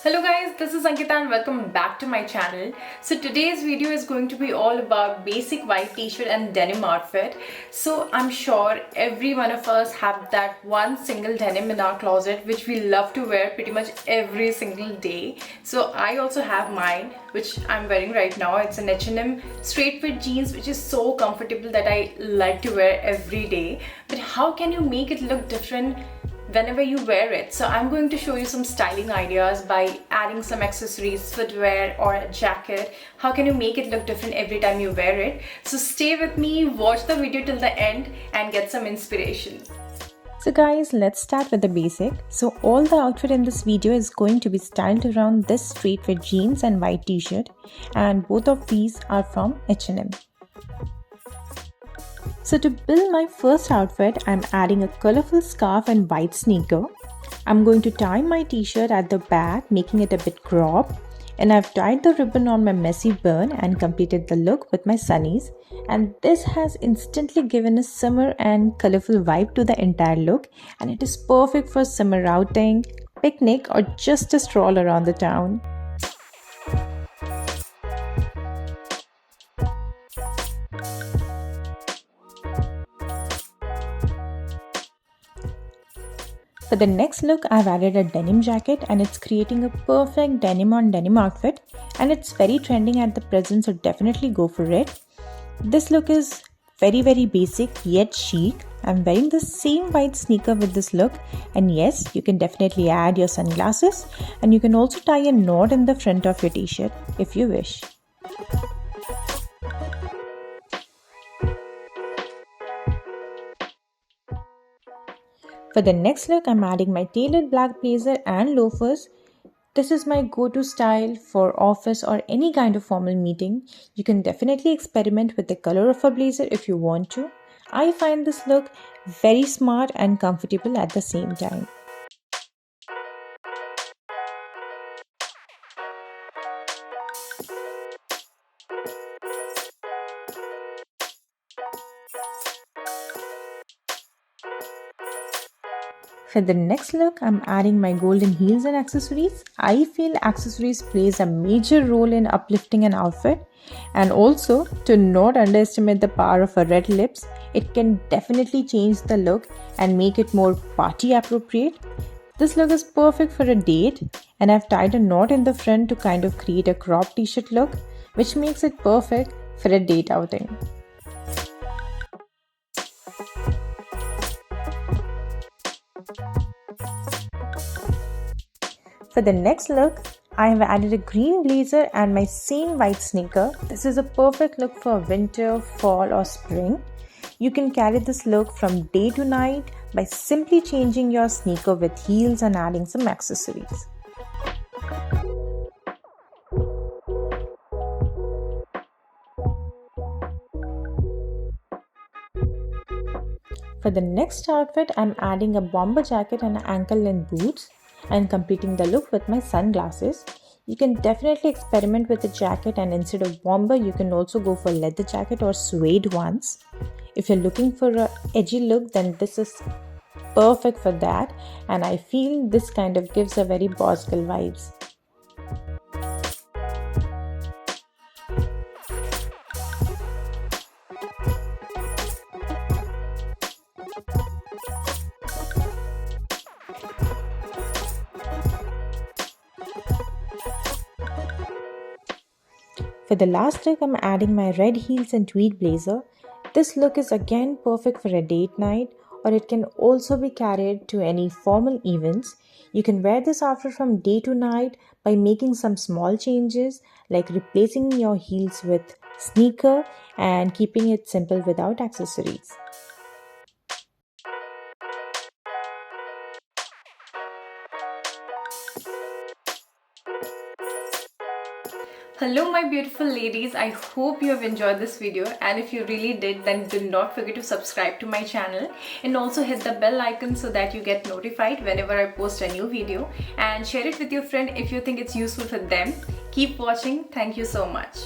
Hello guys, this is Ankita and welcome back to my channel. So today's video is going to be all about basic white t-shirt and denim outfit. So I'm sure every one of us have that one single denim in our closet which we love to wear pretty much every single day. So I also have mine, which I'm wearing right now. It's an H&M straight fit jeans which is so comfortable that I like to wear every day. But how can you make it look different whenever you wear it? So I'm going to show you some styling ideas by adding some accessories, footwear or a jacket. How can you make it look different every time you wear it? So stay with me, watch the video till the end and get some inspiration. So guys, let's start with the basic. So all the outfit in this video is going to be styled around this straight fit jeans and white t-shirt, and both of these are from H&M. So to build my first outfit, I'm adding a colorful scarf and white sneaker. I'm going to tie my t-shirt at the back, making it a bit cropped. And I've tied the ribbon on my messy bun and completed the look with my sunnies. And this has instantly given a summer and colorful vibe to the entire look. And it is perfect for summer outing, picnic or just a stroll around the town. For the next look, I've added a denim jacket and it's creating a perfect denim on denim outfit, and it's very trending at the present, so definitely go for it. This look is very basic yet chic. I'm wearing the same white sneaker with this look, and yes, you can definitely add your sunglasses, and you can also tie a knot in the front of your t-shirt if you wish. For the next look, I'm adding my tailored black blazer and loafers. This is my go-to style for office or any kind of formal meeting. You can definitely experiment with the color of a blazer if you want to. I find this look very smart and comfortable at the same time. For the next look, I'm adding my golden heels and accessories. I feel accessories plays a major role in uplifting an outfit, and also to not underestimate the power of a red lips. It can definitely change the look and make it more party appropriate. This look is perfect for a date, and I've tied a knot in the front to kind of create a crop t-shirt look, which makes it perfect for a date outing. For the next look, I have added a green blazer and my same white sneaker. This is a perfect look for winter, fall or spring. You can carry this look from day to night by simply changing your sneaker with heels and adding some accessories. For the next outfit, I'm adding a bomber jacket and ankle-length boots and completing the look with my sunglasses. You can definitely experiment with the jacket, and instead of bomber, you can also go for leather jacket or suede ones. If you're looking for an edgy look, then this is perfect for that, and I feel this kind of gives a very boss girl vibes. For the last look, I'm adding my red heels and tweed blazer. This look is again perfect for a date night, or it can also be carried to any formal events. You can wear this outfit from day to night by making some small changes, like replacing your heels with sneaker and keeping it simple without accessories. Hello my beautiful ladies, I hope you have enjoyed this video, and if you really did, then do not forget to subscribe to my channel and also hit the bell icon so that you get notified whenever I post a new video, and share it with your friend if you think it's useful for them. Keep watching. Thank you so much.